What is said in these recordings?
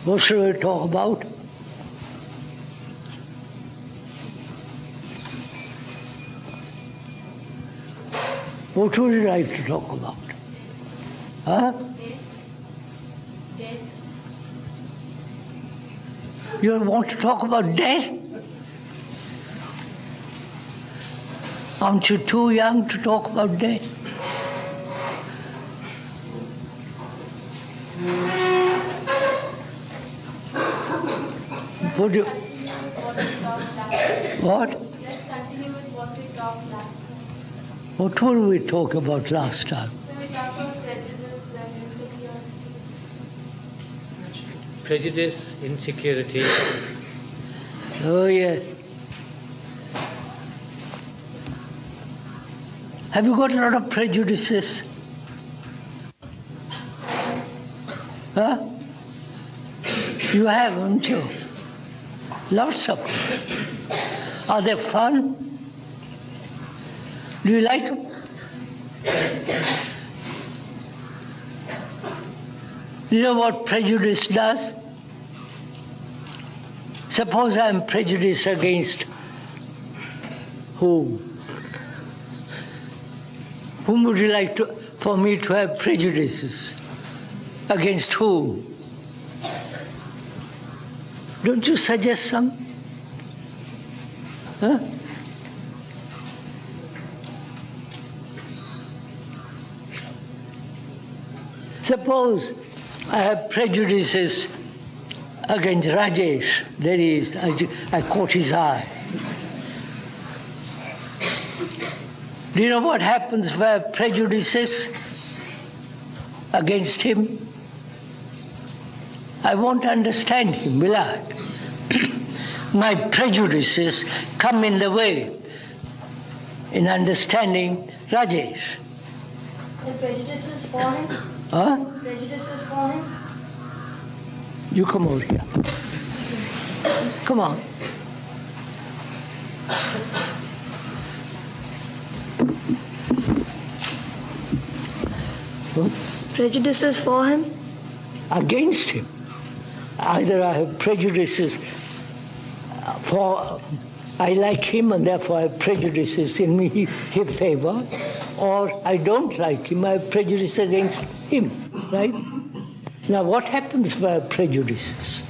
What should we talk about? What would you like to talk about? Huh? Death. You want to talk about death? Aren't you too young to talk about death? Would you? What? Let's continue with what we talked last time. What were we talking about last time? So we talked about prejudice and insecurity. Prejudice, insecurity. Oh, yes. Have you got a lot of prejudices? Huh? You have, haven't you? Lots of them. Are they fun? Do you like them? You know what prejudice does? Suppose I am prejudiced against whom? Whom would you like for me to have prejudices? Against whom? Don't you suggest some? Huh? Suppose I have prejudices against Rajesh, that is, I caught his eye. Do you know what happens if I have prejudices against him? I won't understand him, will I? My prejudices come in the way in understanding Rajesh. The prejudices for him? Huh? Prejudices for him? You come over here. Come on. What? Prejudices for him? Against him. Either I have prejudices for I like him and therefore I have prejudices in me, his favor, or I don't like him, I have prejudice against him, right? Now what happens if I have prejudices?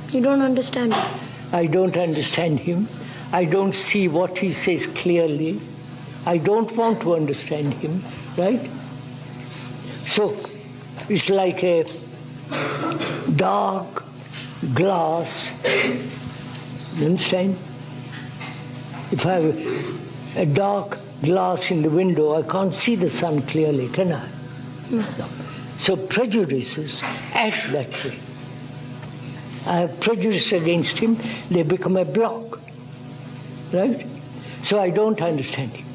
You don't understand him. I don't understand him. I don't see what he says clearly. I don't want to understand him, right? So it's like a dark glass. You understand? If I have a dark glass in the window, I can't see the sun clearly, can I? No. So prejudices act that way. I have prejudice against him, they become a block. Right? So I don't understand him.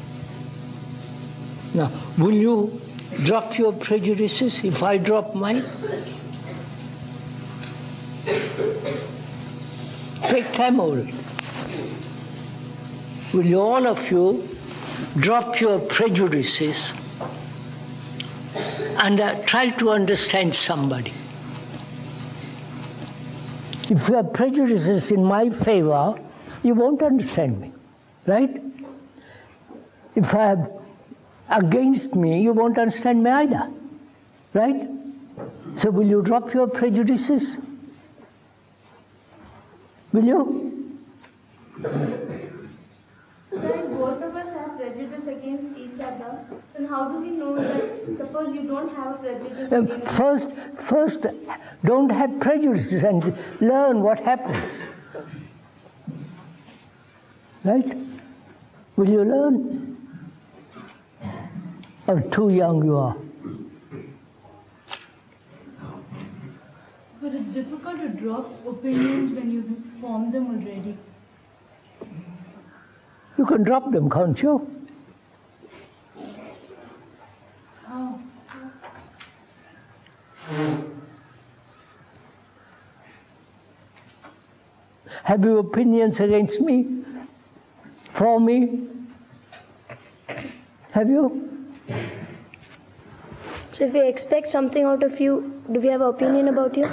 Now, will you drop your prejudices if I drop mine? Take time over it. Will you, all of you, drop your prejudices and try to understand somebody? If you have prejudices in my favor, you won't understand me, right? If I have against me, you won't understand me either, right? So will you drop your prejudices? Will you? Then both of us have prejudice against each other. Then how do we know that, suppose you don't have a prejudice against First, don't have prejudices and learn what happens. Right? Will you learn? Or too young you are? But it's difficult to drop opinions when you form them already. You can drop them, can't you? How? Have you opinions against me? For me? Have you? So if we expect something out of you, do we have an opinion about you?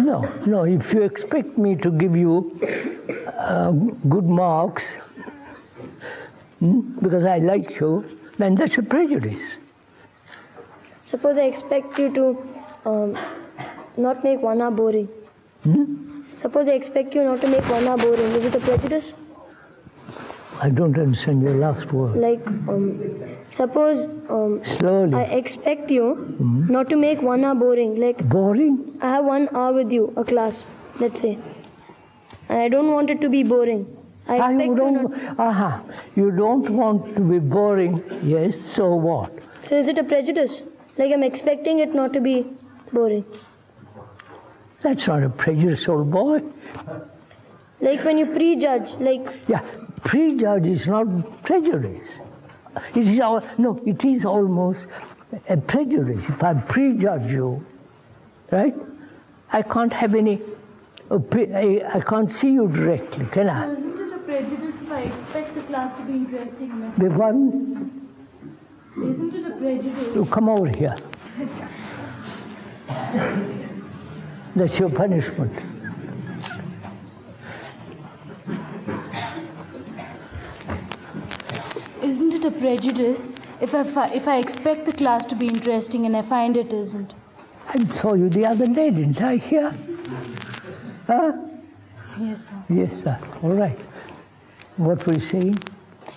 No. If you expect me to give you good marks because I like you, then that's a prejudice. Suppose I expect you to not make 1 hour boring. Suppose I expect you not to make 1 hour boring. Is it a prejudice? I don't understand your last word. Like, suppose Slowly. I expect you not to make 1 hour boring. Like, Boring? I have 1 hour with you, a class, let's say. And I don't want it to be boring. I expect you not... You don't want to be boring. Yes, so what? So is it a prejudice? Like I'm expecting it not to be boring. That's not a prejudice, old boy. Like when you prejudge, like... Yeah, prejudge is not prejudice. It is almost a prejudice. If I prejudge you, right, I can't have any... I can't see you directly, can I? So isn't it a prejudice if I expect the class to be interesting enough? Beg pardon? Isn't it a prejudice? You come over here. That's your punishment. Isn't it a prejudice if I expect the class to be interesting and I find it isn't? I saw you the other day, didn't I, here? Huh? Yes, sir. Yes, sir. All right. What were you saying?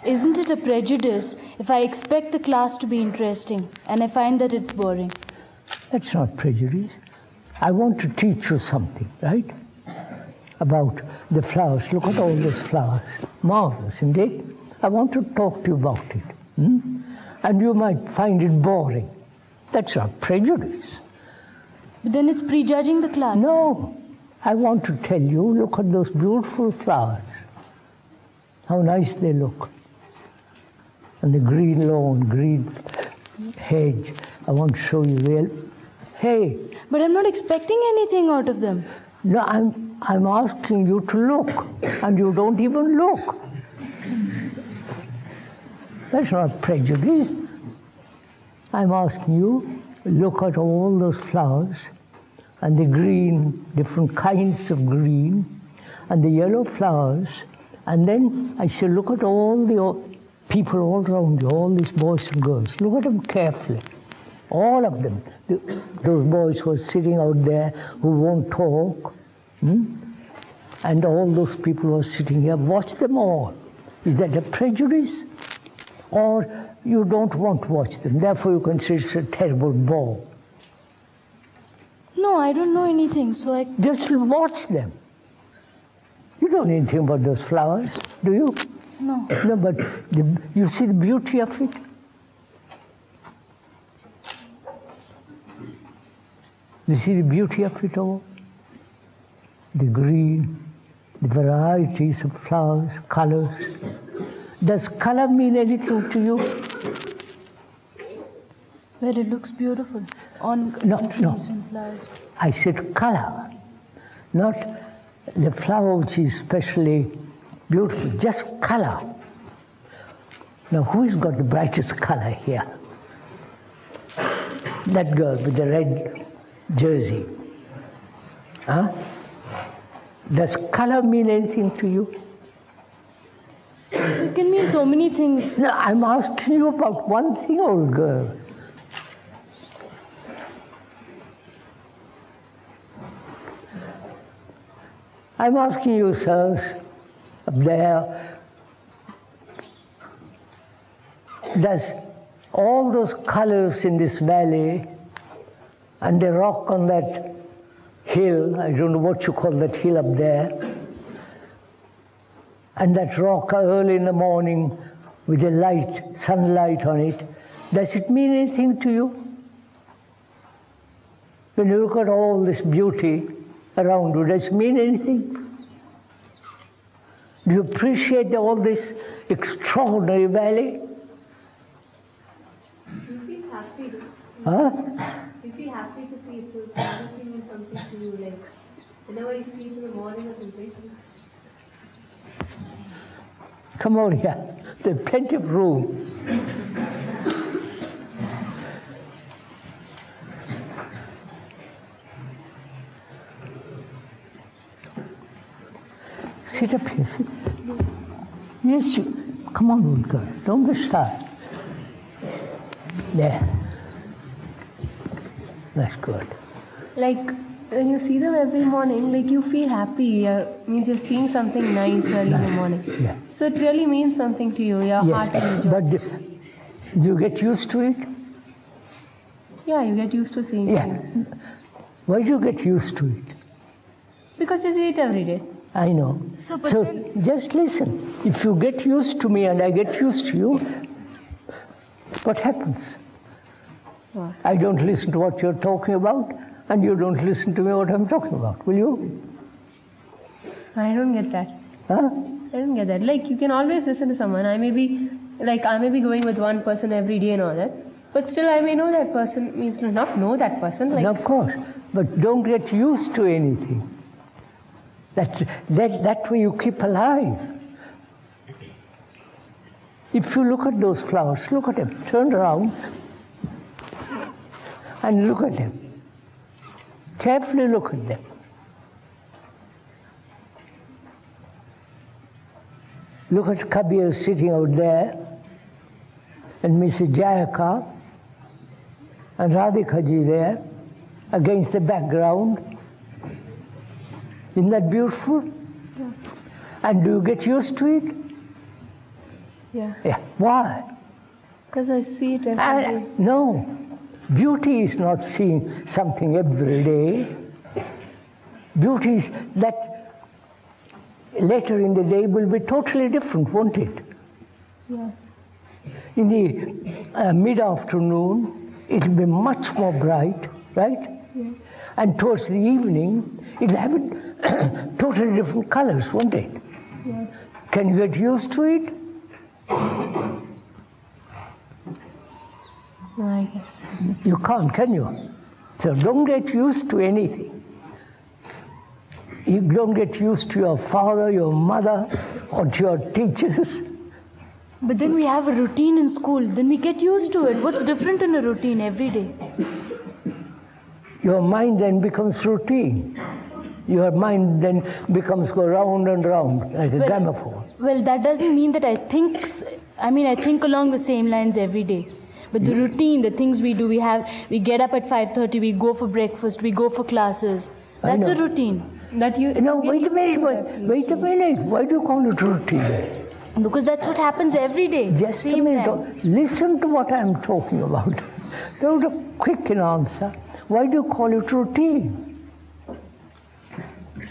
Isn't it a prejudice if I expect the class to be interesting and I find that it's boring? That's not prejudice. I want to teach you something, right? About the flowers. Look at all these flowers. Marvelous, isn't it? I want to talk to you about it. And you might find it boring. That's not prejudice. But then it's prejudging the class. No. I want to tell you, look at those beautiful flowers. How nice they look. And the green lawn, green hedge. I want to show you. Hey. But I'm not expecting anything out of them. No, I'm asking you to look, and you don't even look. That's not prejudice. I'm asking you, look at all those flowers, and the green, different kinds of green, and the yellow flowers, and then I say, look at all the people all around you, all these boys and girls. Look at them carefully. All of them. Those boys who are sitting out there who won't talk, and all those people who are sitting here, watch them all. Is that a prejudice? Or you don't want to watch them, therefore you consider it's a terrible bore? No, I don't know anything, so I... Just watch them. You don't know anything about those flowers, do you? No. No, but you see the beauty of it? You see the beauty of it all? The green, the varieties of flowers, colors. Does color mean anything to you? Well, it looks beautiful on trees and flowers. I said color, not the flower which is especially beautiful, just color. Now, who's got the brightest color here? That girl with the red jersey. Huh? Does color mean anything to you? It can mean so many things. No, I'm asking you about one thing, old girl. I'm asking you, sirs, up there, does all those colors in this valley and the rock on that hill, I don't know what you call that hill up there, and that rock early in the morning with the light, sunlight on it, does it mean anything to you? When you look at all this beauty around you, does it mean anything? Do you appreciate all this extraordinary valley? You feel happy. Huh? You feel happy to see it, so it must mean something to you, like Whenever you see it in the morning or something. Come on here. There's plenty of room. Sit up here. Sit. Yes, you. Come on, good girl. Don't be shy. There. That's good. Like, when you see them every morning, like you feel happy. Means you're seeing something nice early in the morning. Yeah. So it really means something to you. Your heart Yes, rejoices. but do you get used to it? Yeah, you get used to seeing things. Why do you get used to it? Because you see it every day. I know. So just listen. If you get used to me and I get used to you, what happens? What? I don't listen to what you're talking about, and you don't listen to me what I'm talking about, will you? I don't get that. Huh? I don't get that. Like, you can always listen to someone. I may be going with one person every day and all that, but still I may know that person, means not know that person. Like, No, of course. But don't get used to anything. That way you keep alive. If you look at those flowers, look at them, turn around and look at them. Carefully look at them. Look at Kabir sitting out there, and Mrs. Jayaka, and Radhika ji there, against the background. Isn't that beautiful? Yeah. And do you get used to it? Yeah. Yeah. Why? Because I see it every day. No. Beauty is not seeing something every day. Beauty is that later in the day will be totally different, won't it? Yeah. In the mid-afternoon, it will be much more bright, right? Yeah. And towards the evening, it'll have totally different colors, won't it? Yeah. Can you get used to it? No, I guess. You can't, can you? So don't get used to anything. You don't get used to your father, your mother, or to your teachers. But then we have a routine in school. Then we get used to it. What's different in a routine every day? Your mind then becomes routine. Your mind then becomes go round and round like a gramophone. Well, that doesn't mean that I think along the same lines every day. But the routine, the things we do, we get up at 5:30, we go for breakfast, we go for classes. That's a routine. Wait a minute. Why do you call it routine? Because that's what happens every day. Just same a minute. time. Listen to what I'm talking about. Don't be quick in answer. Why do you call it routine?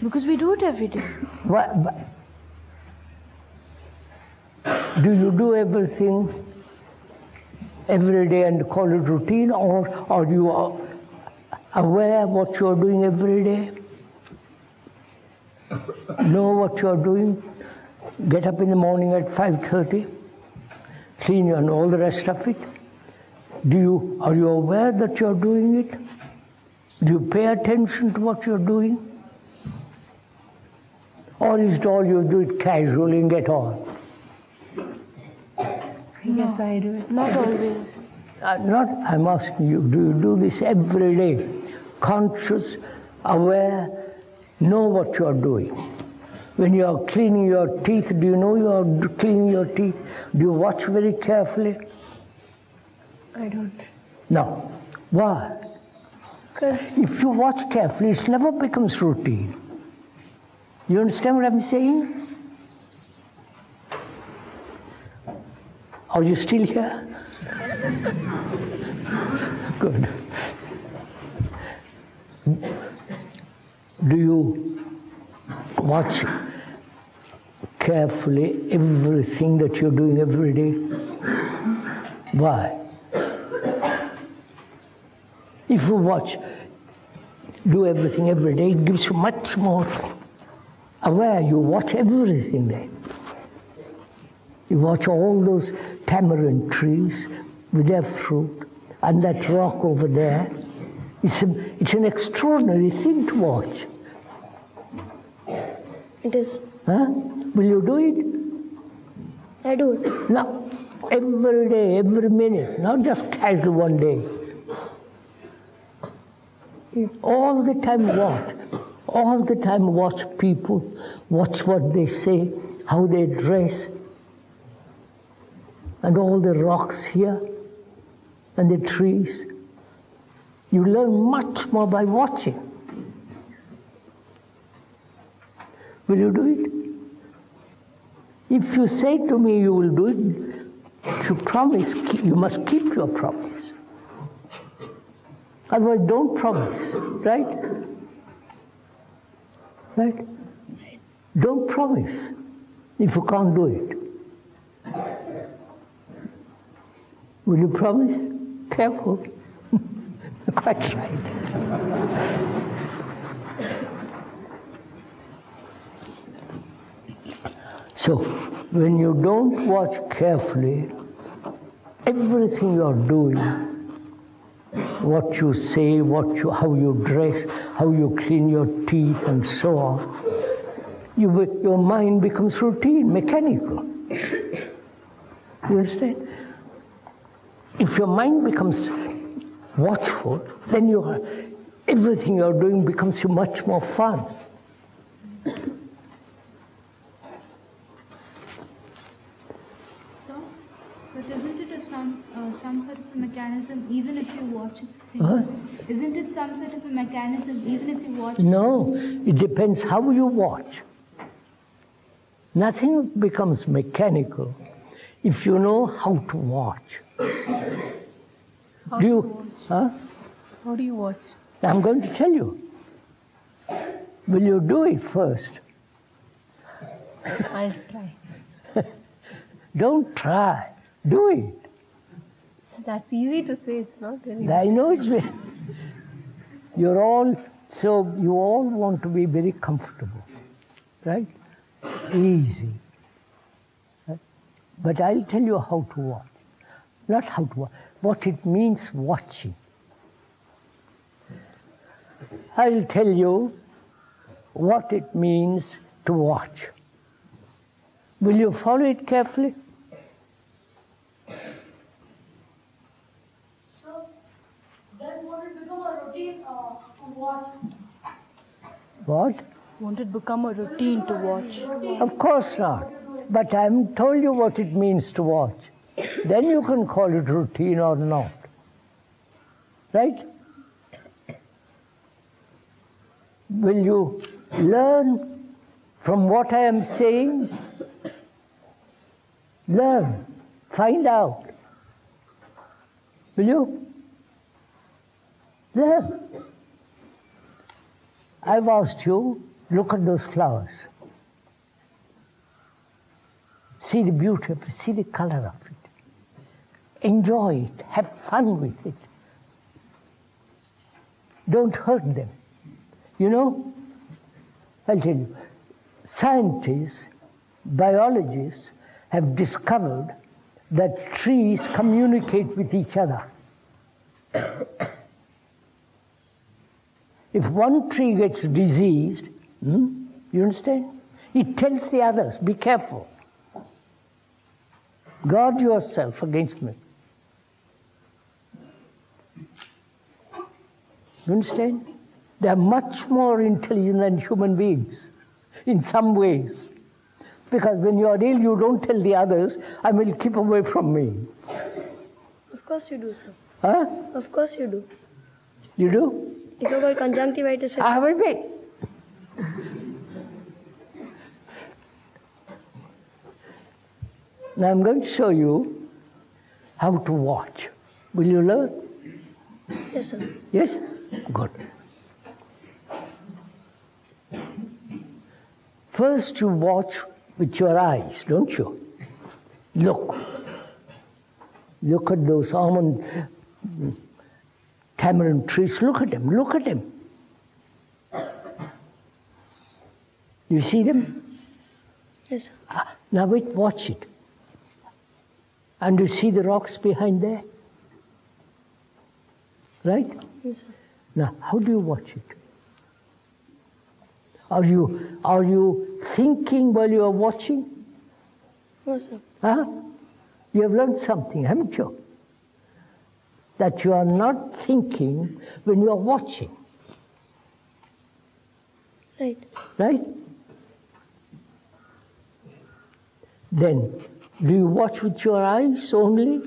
Because we do it every day. Do you do everything every day and call it routine, or are you aware of what you are doing every day? Know what you are doing? Get up in the morning at 5:30, clean and all the rest of it. Are you aware that you are doing it? Do you pay attention to what you are doing? Or is it all you do it casually and get on? Yes, I do it. Not always. I'm asking you, do you do this every day? Conscious, aware, know what you are doing. When you are cleaning your teeth, do you know you are cleaning your teeth? Do you watch very carefully? I don't. No. Why? Because if you watch carefully, it never becomes routine. You understand what I'm saying? Are you still here? Good. Do you watch carefully everything that you're doing every day? Why? If you do everything every day, it gives you much more aware. You watch everything then. You watch all those tamarind trees with their fruit and that rock over there. It's an extraordinary thing to watch. It is. Huh? Will you do it? I do it. No. Every day, every minute, not just casual one day. All the time watch. All the time watch people, watch what they say, how they dress, and all the rocks here, and the trees. You learn much more by watching. Will you do it? If you say to me you will do it, if you promise, you must keep your promise. Otherwise, don't promise, right? Right? Don't promise if you can't do it. Will you promise? Careful. Quite right. So, when you don't watch carefully, everything you're doing, what you say, how you dress, how you clean your teeth, and so on, your mind becomes routine, mechanical. You understand? If your mind becomes watchful, then everything you're doing becomes much more fun. But isn't it some sort of a mechanism, even if you watch things? Isn't it some sort of a mechanism, even if you watch No, things? it depends how you watch. Nothing becomes mechanical if you know how to watch. How do you watch? Huh? How do you watch? I'm going to tell you. Will you do it first? I'll try. Don't try. Do it. That's easy to say, it's not really. I know it's very... you all want to be very comfortable, right? Easy. Right? But I'll tell you how to watch. Not how to watch, what it means watching. I'll tell you what it means to watch. Will you follow it carefully? So, then would it become a routine to watch? What? Won't it become a routine to watch? Of course not. But I haven't told you what it means to watch. Then you can call it routine or not. Right? Will you learn from what I am saying? Learn. Find out. Will you? Learn. I've asked you, look at those flowers. See the beauty of it, see the color of it. Enjoy it, have fun with it. Don't hurt them. You know, I'll tell you, scientists, biologists have discovered that trees communicate with each other. If one tree gets diseased, you understand? It tells the others, be careful. Guard yourself against me. You understand? They are much more intelligent than human beings in some ways. Because when you are ill, you don't tell the others, I will keep away from me. Of course you do, sir. Huh? Of course you do. You do? If you got conjunctivitis, I have a bit. Now I'm going to show you how to watch. Will you learn? yes, sir. Yes? Good. First you watch with your eyes, don't you? Look. Look at those almond tamarind trees. Look at them. Look at them. You see them? Yes, sir. Now wait, watch it. And you see the rocks behind there? Right? Yes, sir. Now, how do you watch it? Are you thinking while you are watching? No, sir. Huh? You have learned something, haven't you? That you are not thinking when you are watching. Right. Right? Then, do you watch with your eyes only?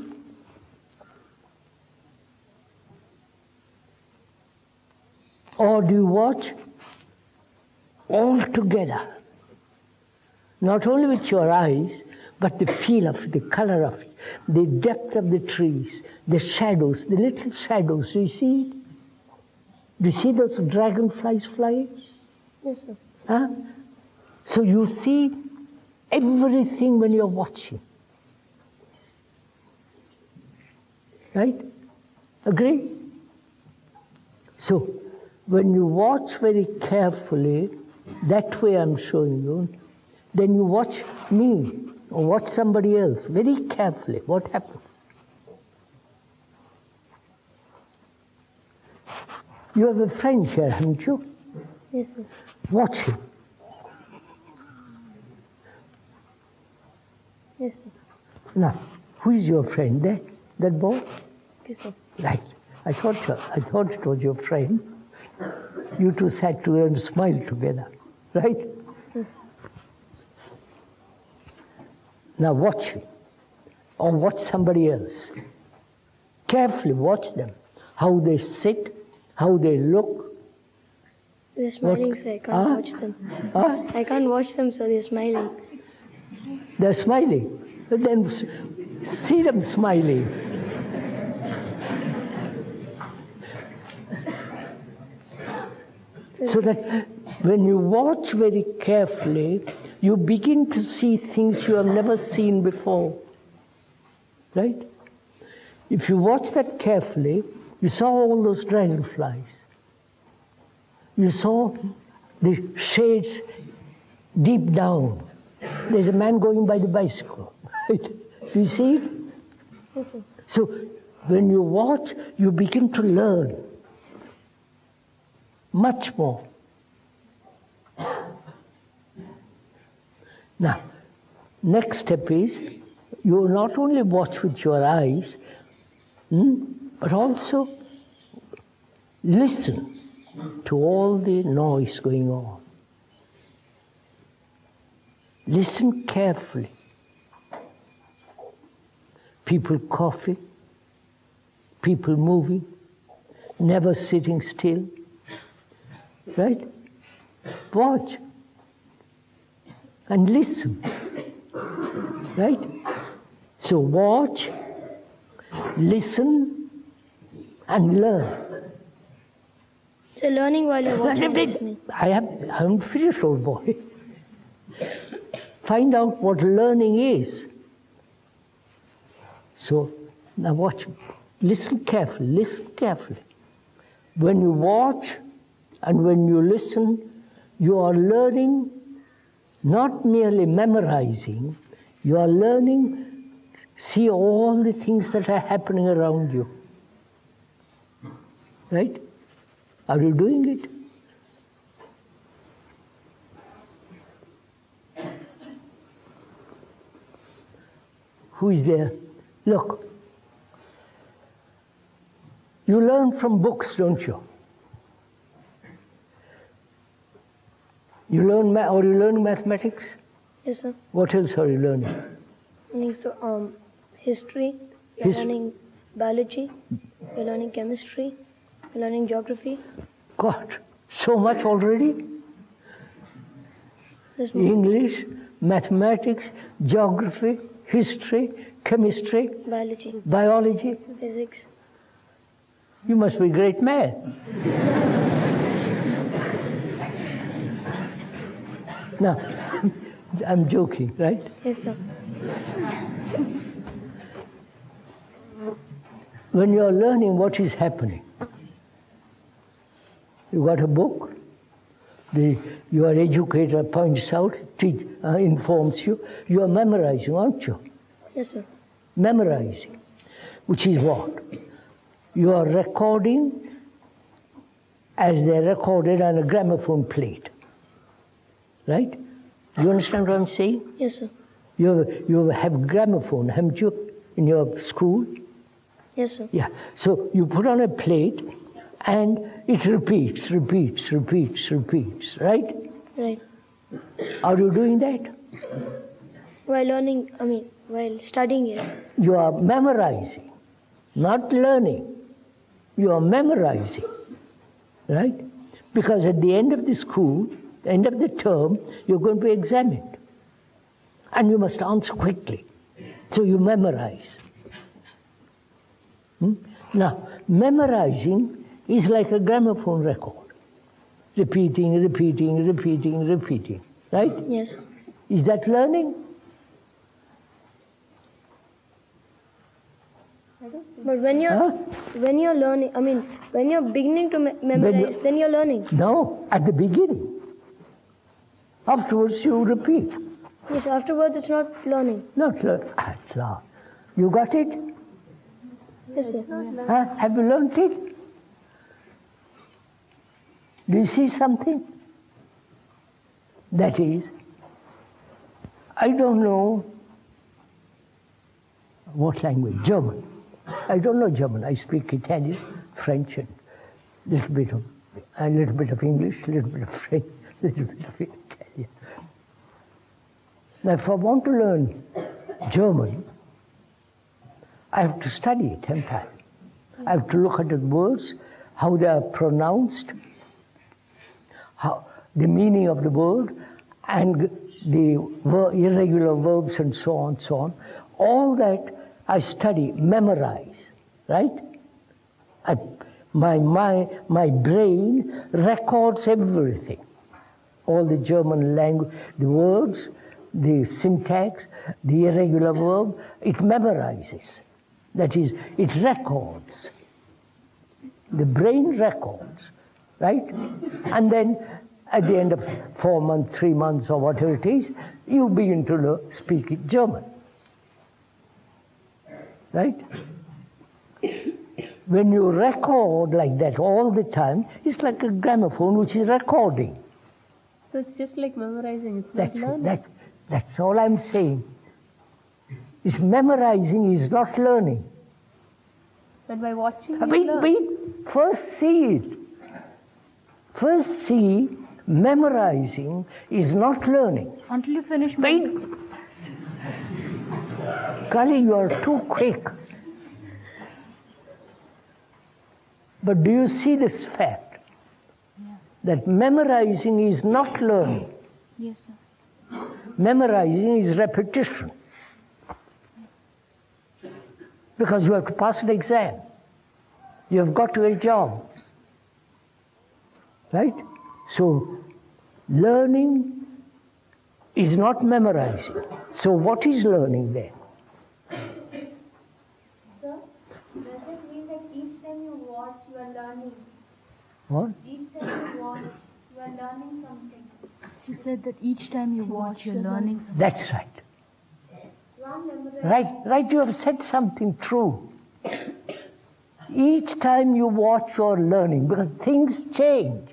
Or do you watch all together? Not only with your eyes, but the feel of it, the color of it, the depth of the trees, the shadows, the little shadows. Do you see it? Do you see those dragonflies flying? Yes, sir. Huh? So you see everything when you're watching. Right? Agree? So, when you watch very carefully, that way I'm showing you, then you watch me or watch somebody else very carefully. What happens? You have a friend here, haven't you? Yes, sir. Watch him. Yes, sir. Now, who is your friend there? That boy? Yes, sir. Right. I thought it was your friend. You two sat together and smiled together. Right? Now watch him. Or watch somebody else. Carefully watch them. How they sit, how they look. They're smiling, sir. I can't watch them. I can't watch them, sir. They're smiling. They're smiling. But then see them smiling. So that when you watch very carefully, you begin to see things you have never seen before. Right? If you watch that carefully, you saw all those dragonflies. You saw the shades deep down. There's a man going by the bicycle. Right? Do you see it? Yes, sir. So when you watch, you begin to learn much more. Now, next step is you not only watch with your eyes, but also listen to all the noise going on. Listen carefully. People coughing, people moving, never sitting still. Right? Watch and listen. Right? So watch, listen, and learn. So learning while you're watching and listening. I haven't finished, old boy. Find out what learning is. So now watch, listen carefully, listen carefully. When you watch and when you listen, you are learning, not merely memorizing, you are learning, see all the things that are happening around you. Right? Are you doing it? Who is there? Look. You learn from books, don't you? You learn mathematics? Yes, sir. What else are you learning? So, history, you're learning biology, you're learning chemistry, you're learning geography. God, so much already? There's more. English, mathematics, geography, history, chemistry, biology, physics. You must be a great man. Now, I'm joking, right? Yes, sir. When you're learning what is happening, you got a book, your educator points out, informs you, you are memorizing, aren't you? Yes, sir. Memorizing, which is what? You are recording as they're recorded on a gramophone plate. right? You understand what I'm saying? Yes, sir. You have gramophone, haven't you, in your school? Yes, sir. Yeah. So you put on a plate and it repeats, right? Right. Are you doing that? While studying, yes. You are memorizing, not learning. You are memorizing, right? Because at the end of the school, end of the term, you're going to be examined. And you must answer quickly. So you memorize. Now, memorizing is like a gramophone record. Repeating, right? Yes. Is that learning? But when you're learning, when you're beginning to memorize, then you're learning. No, at the beginning. Afterwards you repeat. Yes, afterwards it's not learning. Not learn. At last. You got it? Yes, sir. Have you learned it? Do you see something? That is, I don't know what language, German. I don't know German. I speak Italian, French, and a little bit of English, a little bit of French, a little bit of Italian. Now, if I want to learn German, I have to study it, haven't I? I have to look at the words, how they are pronounced, how the meaning of the word, and the irregular verbs, and so on, so on. All that I study, memorize, right? My brain records everything. All the German language, the words, the syntax, the irregular verb, it memorizes. That is, it records. The brain records, right? And then at the end of 4 months, 3 months, or whatever it is, you begin to speak German. Right? When you record like that all the time, it's like a gramophone which is recording. So it's just like memorizing, it's not learning. That's all I'm saying. Is memorizing is not learning. But by watching you learn. Wait, first see it. First see, memorizing is not learning. Until you finish. Wait. Kali, you are too quick. But do you see this fact? Yeah. That memorizing is not learning. Yes, sir. Memorizing is repetition. Because you have to pass the exam. You have got to get a job. Right? So, learning is not memorizing. So what is learning then? Sir, does it mean that each time you watch, you are learning? What? Each time you watch, you are learning something. She said that each time you watch, you're learning something. That's right. Right, you have said something true. Each time you watch, you're learning, because things change.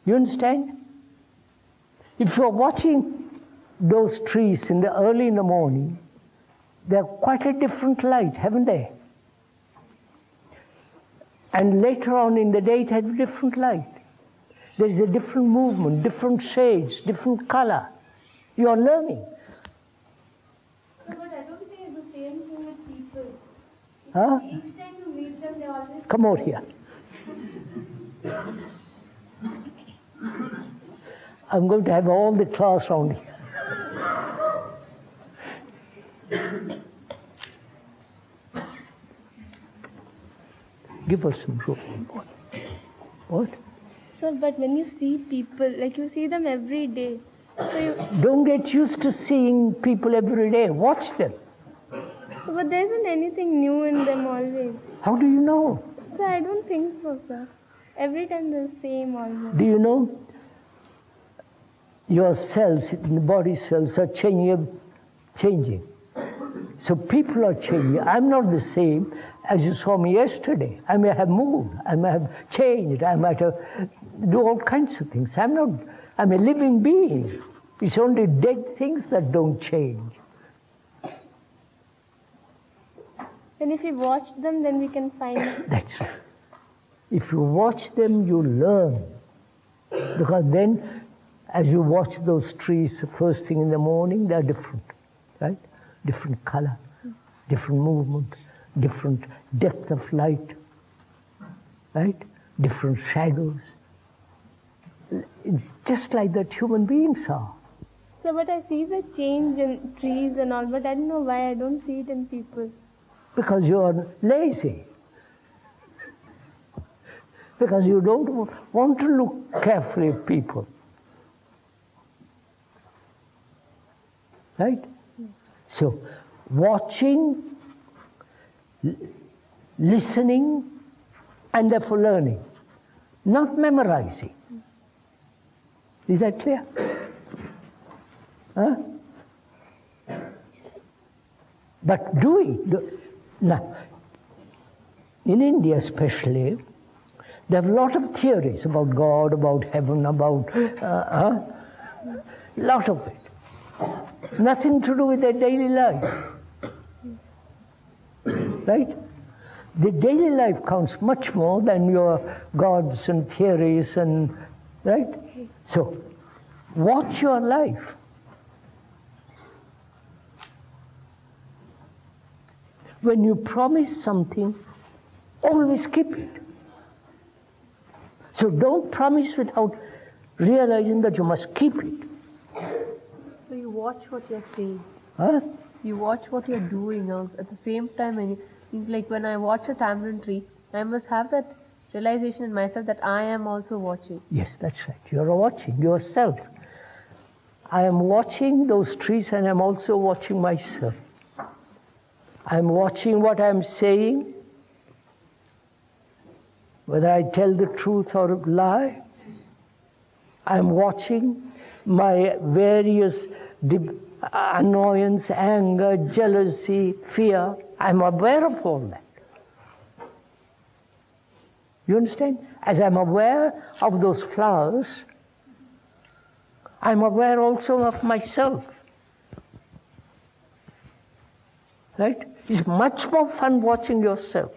You understand? If you're watching those trees early in the morning, they're quite a different light, haven't they? And later on in the day, it has a different light. There's a different movement, different shades, different color. You're learning. But I don't think it's the same thing with people. Huh? Each time you meet them, they always... Come over here. I'm going to have all the class round here. Give us some room. What? Sir, but when you see people, like you see them every day, so you... Don't get used to seeing people every day. Watch them. But there isn't anything new in them always. How do you know? Sir, I don't think so, sir. Every time they're the same almost. Do you know? Your cells, the body cells, are changing. So people are changing. I'm not the same as you saw me yesterday. I may have moved. I may have changed. I might have do all kinds of things. I'm not I'm a living being. It's only dead things that don't change. And if we watch them, then we can find. That's right. If you watch them, you learn. Because then, as you watch those trees the first thing in the morning, they're different, right? Different color, different movement, different depth of light, right? Different shadows. It's just like that human beings are. So, but I see the change in trees and all, but I don't know why I don't see it in people. Because you're lazy. Because you don't want to look carefully at people. Right? Yes. So, watching, listening, and therefore learning. Not memorizing. Is that clear? Huh? But doing. Now, in India especially, there are a lot of theories about God, about heaven, about lot of it. Nothing to do with their daily life. Right? The daily life counts much more than your gods and theories and, right? So, watch your life. When you promise something, always keep it. So don't promise without realizing that you must keep it. So you watch what you're saying. Huh? You watch what you're doing also. At the same time, it's like when I watch a tamarind tree, I must have that realization in myself that I am also watching. Yes, that's right. You're watching yourself. I am watching those trees and I'm also watching myself. I'm watching what I'm saying, whether I tell the truth or lie. I'm watching my various annoyance, anger, jealousy, fear. I'm aware of all that. You understand? As I'm aware of those flowers, I'm aware also of myself. Right? It's much more fun watching yourself.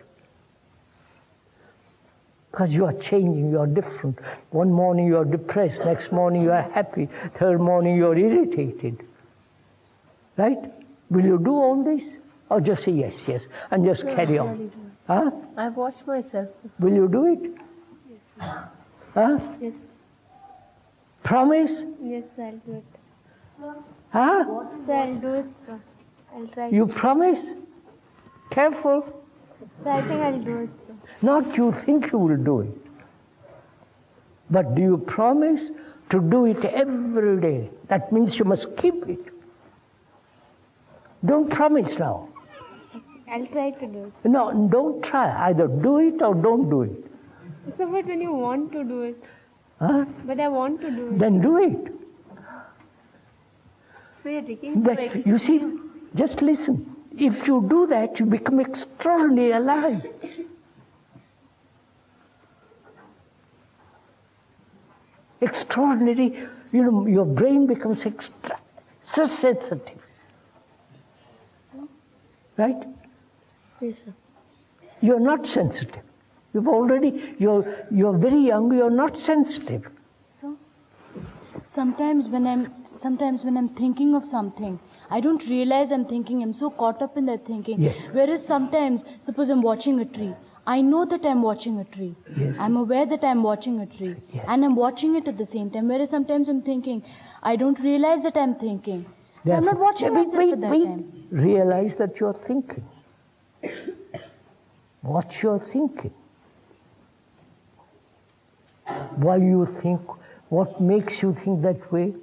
Because you are changing, you are different. One morning you are depressed, next morning you are happy, third morning you are irritated. Right? Will you do all this? Or just say yes, yes, and just carry on? Huh? I've watched myself. Will you do it? Yes. Huh? Yes. Promise? Yes, I'll do it. Huh? So I'll do it, sir. I'll try. You promise? Careful. So I think I'll do it, sir. Not you think you will do it. But do you promise to do it every day? That means you must keep it. Don't promise now. I'll try to do it. No, don't try. Either do it or don't do it. So, but when you want to do it. Huh? But I want to do it. Then do it. So you're taking That, you see, just listen. If you do that, you become extraordinarily alive. Extraordinary, your brain becomes so sensitive. Right? Yes, sir. You're not sensitive. You're very young, you're not sensitive. So, sometimes when I'm thinking of something, I don't realize I'm thinking. I'm so caught up in that thinking. Yes. Whereas sometimes, suppose I'm watching a tree. I know that I'm watching a tree. Yes. I'm aware that I'm watching a tree. Yes. And I'm watching it at the same time. Whereas sometimes I'm thinking. I don't realize that I'm thinking. So I'm not watching myself at that time. Realize that you're thinking. What you're thinking. Why you think, what makes you think that way?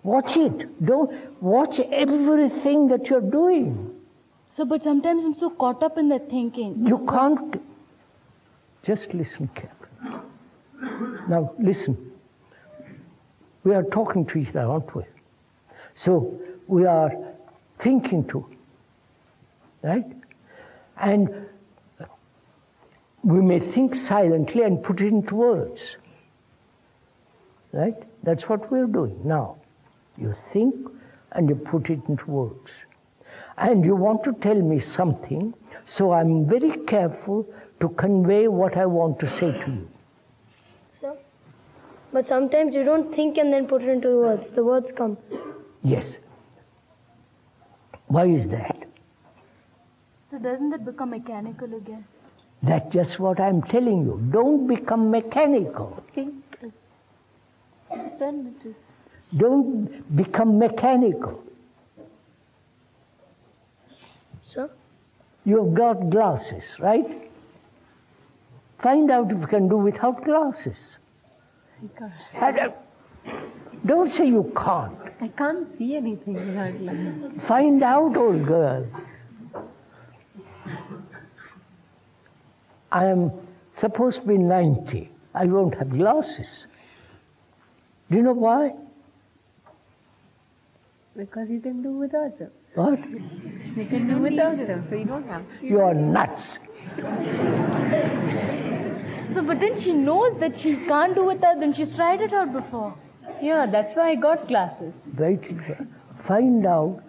Watch it. Don't watch everything that you're doing. So, but sometimes I'm so caught up in that thinking. You can't. Just listen carefully. Now, listen. We are talking to each other, aren't we? So, we are thinking too. Right? And we may think silently and put it into words. Right? That's what we're doing now. You think and you put it into words. And you want to tell me something, so I'm very careful to convey what I want to say to you. So, but sometimes you don't think and then put it into words. The words come. Yes. Why is that? So doesn't it become mechanical again? That's just what I'm telling you. Don't become mechanical. Think. Then it is. Don't become mechanical. So? You've got glasses, right? Find out if you can do without glasses. Don't say you can't. I can't see anything without glasses. Find out, old girl. I am supposed to be 90. I won't have glasses. Do you know why? Because you can do without them. What? You can do without them, so you don't have to. You are nuts. So, but then she knows that she can't do without them. She's tried it out before. Yeah, that's why I got glasses. Right? Find out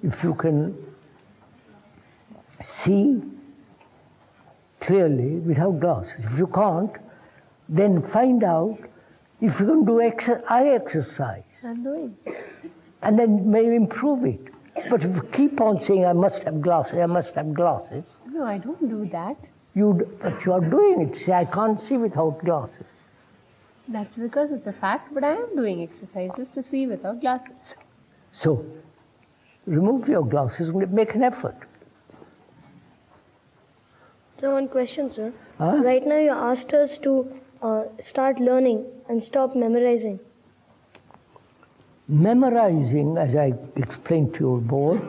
if you can see clearly without glasses. If you can't, then find out if you can do eye exercise. I'm doing. And then maybe improve it. But if you keep on saying, I must have glasses, I must have glasses, No, I don't do that. but you are doing it. Say, I can't see without glasses. That's because it's a fact, but I am doing exercises to see without glasses. So, remove your glasses and make an effort. So one question, sir. Huh? Right now you asked us to start learning and stop memorizing. Memorizing, as I explained to your boy,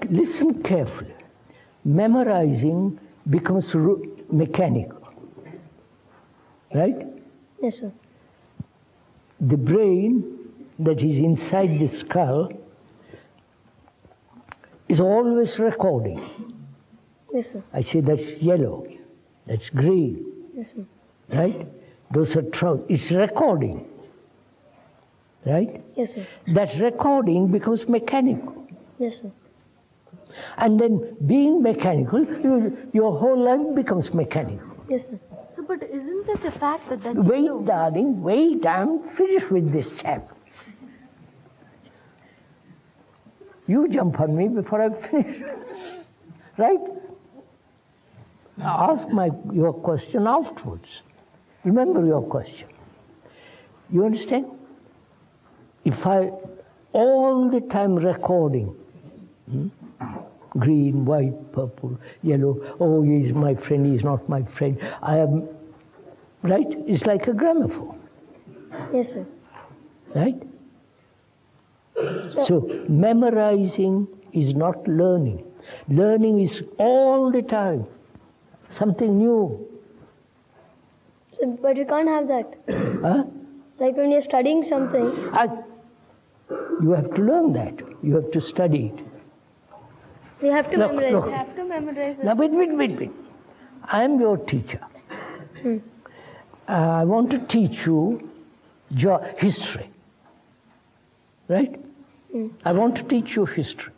listen carefully. Memorizing becomes mechanical. Right? Yes, sir. The brain that is inside the skull is always recording. Yes, sir. I say that's yellow, that's green, Yes, sir. right? Those are it's recording, right? Yes, sir. That recording becomes mechanical. Yes, sir. And then being mechanical, your whole life becomes mechanical. Yes, sir. So, but isn't it the fact that that's Wait, yellow? darling, wait, I'm finished with this chap. You jump on me before I finish, right? Ask your question afterwards. Remember your question. You understand? If I all the time recording, green, white, purple, yellow, oh, he's my friend, he's not my friend, I am, right? It's like a gramophone, Yes, sir. right? So memorizing is not learning. Learning is all the time. Something new. So, but you can't have that. Huh? Like when you're studying something. You have to learn that. You have to study it. You have to memorize. Look. You You have to memorize it. Now, wait. I am your teacher. I want to teach you history. Right? I want to teach you history.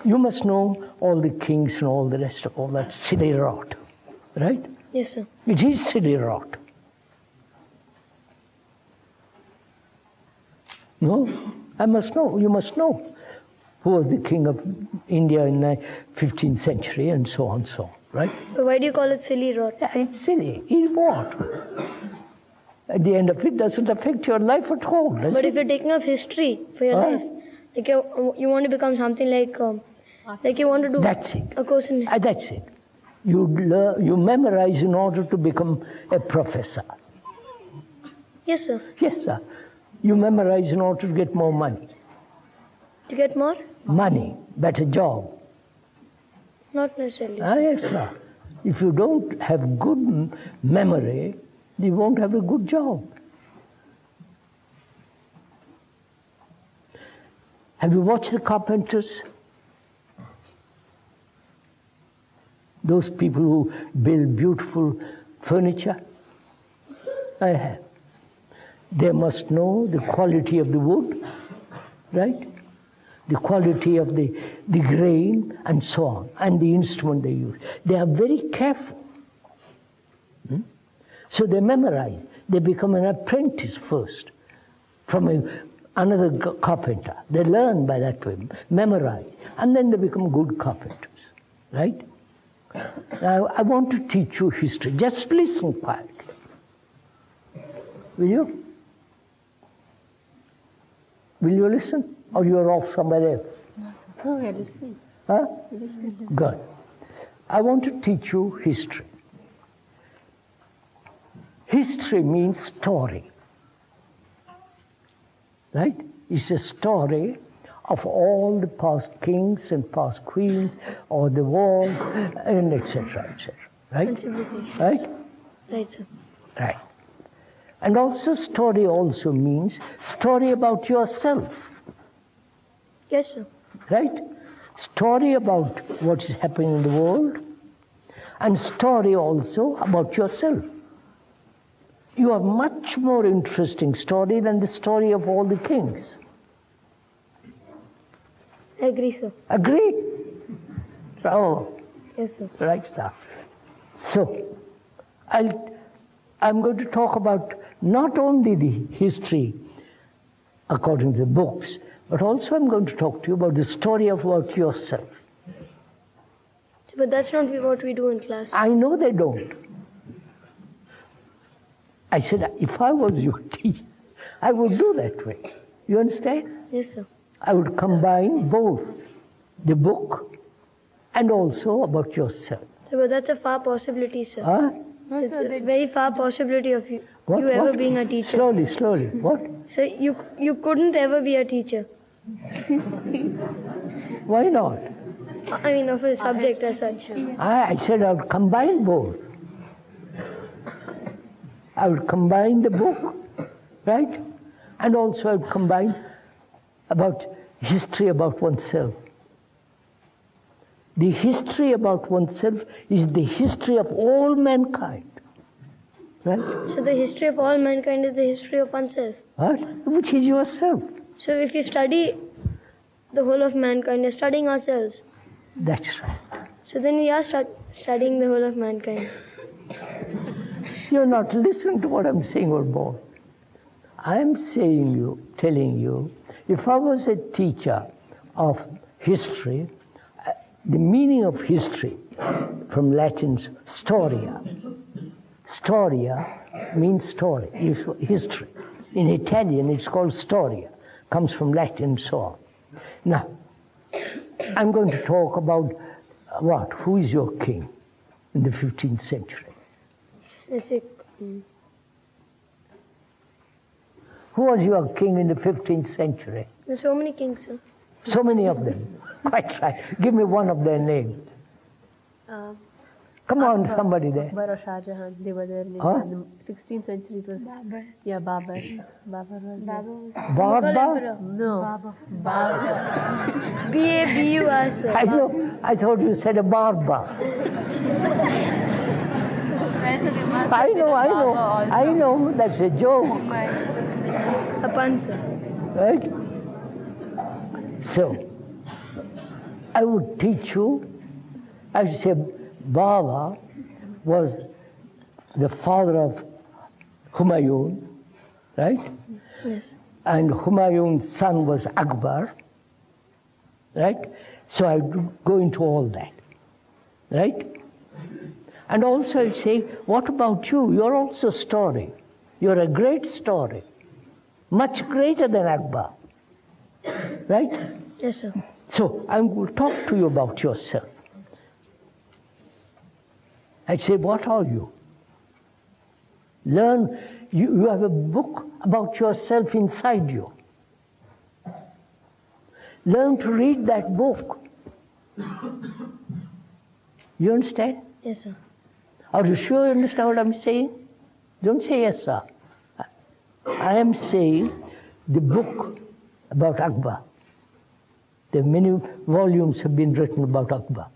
You must know all the kings and all the rest of all that silly rot. Right? Yes, sir. It is silly rot. No? I must know. You must know who was the king of India in the 15th century and so on, right? But why do you call it silly rot? Yeah, it's silly. It's what? At the end of it, doesn't affect your life at all, does But it? if you're taking up history for your life, like you want to become something like you want to do That's it. a course in. That's it. You memorize in order to become a professor. Yes, sir. Yes, sir. You memorize in order to get more money. To get more? Money, better job. Not necessarily. Yes, sir. If you don't have good memory, you won't have a good job. Have you watched the carpenters? Those people who build beautiful furniture. I have. They must know the quality of the wood, right? The quality of the grain and so on, and the instrument they use. They are very careful. So they memorize. They become an apprentice first from another carpenter. They learn by that way, memorize, and then they become good carpenters, right? Now, I want to teach you history. Just listen quietly. Will you? Will you listen? Or you're off somewhere else? No, we're listening. Huh? We're listening. Good. I want to teach you history. History means story. Right? It's a story of all the past kings and past queens, or the wars, and etc., etc. Right? Right? Right, sir. Right. And also story also means story about yourself. Yes, sir. Right? Story about what is happening in the world, and story also about yourself. You are much more interesting story than the story of all the kings. I agree, sir. Agree? Oh, Yes, sir. right stuff. So, I'm going to talk about not only the history according to the books, but also I'm going to talk to you about the story about yourself. But that's not what we do in class. I know they don't. I said, if I was your teacher, I would do that way. You understand? Yes, sir. I would combine both the book and also about yourself. So, but that's a far possibility, sir. Huh? It's a very far possibility of you What? ever What? being a teacher. Slowly. What? So you couldn't ever be a teacher. Why not? I mean, of a subject as such. I said I would combine both. I would combine the book, right? And also I would combine about history about oneself. The history about oneself is the history of all mankind. Right? So the history of all mankind is the history of oneself. What? Which is yourself. So if you study the whole of mankind, you're studying ourselves. That's right. So then we are studying the whole of mankind. You're not listening to what I'm saying, old boy. I'm telling you, if I was a teacher of history, the meaning of history from Latin's storia. Storia means story, history. In Italian, it's called storia. Comes from Latin and so on. Now, I'm going to talk about what? Who is your king in the 15th century? Let's say, Who was your king in the 15th century? there's so many kings, sir. So many of them. Quite right. Give me one of their names. Come on, somebody there. Akbar or Shah Jahan, they were there in the 16th century. It was Babur. Yeah, Babur. Babur was there. Barba? No. Babur. B-A-B-U-R, sir. I know. I thought you said a barba. I know. That's a joke. A pun, sir. Right? So, I would teach you, I would say Baba was the father of Humayun, right? Yes. And Humayun's son was Akbar, right? So I would go into all that, right? And also I'd say, what about you? You're also a story. You're a great story, much greater than Akbar, right? Yes, sir. So I will talk to you about yourself. I'd say, what are you? Learn, you have a book about yourself inside you. Learn to read that book. You understand? Yes, sir. Are you sure you understand what I'm saying? Don't say yes, sir. I am saying the book about Akbar. The many volumes have been written about Akbar.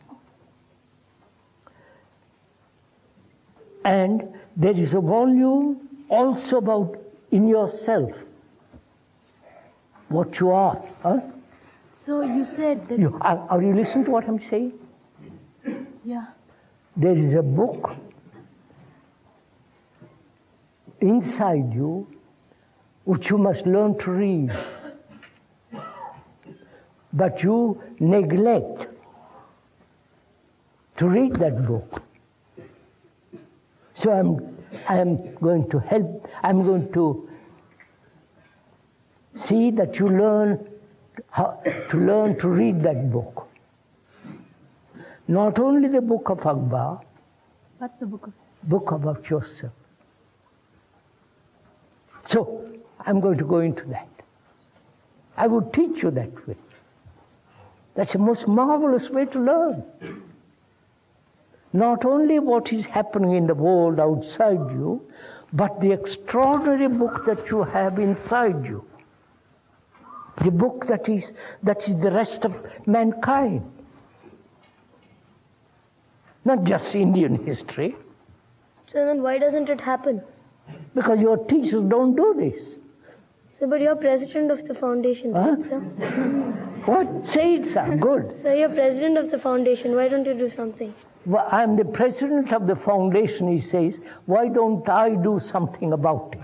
And there is a volume also about in yourself what you are. Huh? So you said that... Are you listening to what I'm saying? Yeah. There is a book inside you which you must learn to read. But you neglect to read that book. So I'm going to help, I'm going to see that you learn to read that book. Not only the book of Akbar, But the book about yourself. So I'm going to go into that. I will teach you that way. That's the most marvelous way to learn. Not only what is happening in the world outside you, but the extraordinary book that you have inside you. The book that is the rest of mankind. Not just Indian history. So then why doesn't it happen? Because your teachers don't do this. So, but you're president of the foundation, right, sir? What? Say it, sir. Good. So you're president of the foundation. Why don't you do something? Well, I'm the president of the foundation, he says. Why don't I do something about it?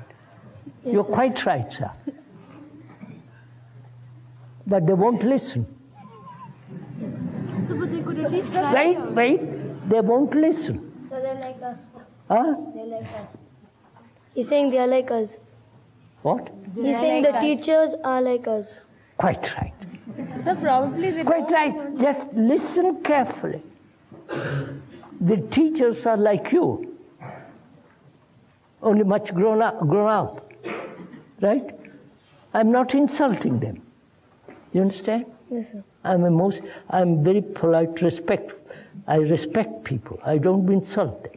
Yes, You're sir. quite right, sir. But they won't listen. So, but they could at least try. Wait. They won't listen. So they're like us. Huh? They're like us. He's saying they are like us. What? He's saying the teachers are like us. Quite right. So probably they Quite right. Just listen carefully. The teachers are like you, only much grown up, right? I'm not insulting them. You understand? Yes, sir. I'm very polite, I respect people. I don't insult them.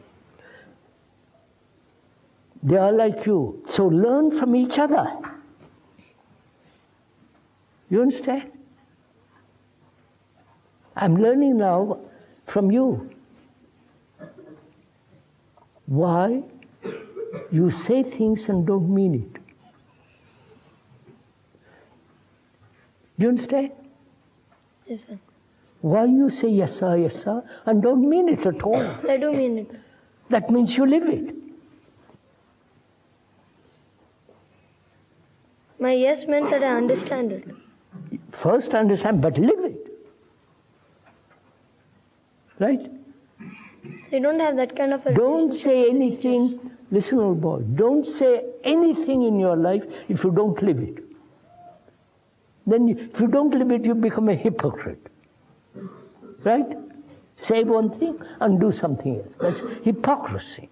They are like you. So learn from each other. You understand? I'm learning now from you. Why you say things and don't mean it. Do you understand? Yes, sir. Why you say yes sir, and don't mean it at all. So I do mean it. That means you live it. My yes meant that I understand it. First understand, but live it. Right? So you don't have that kind of a Don't relationship say with the anything, teachers. listen old boy, don't say anything in your life if you don't live it. Then if you don't live it, you become a hypocrite. Right? Say one thing and do something else. That's hypocrisy.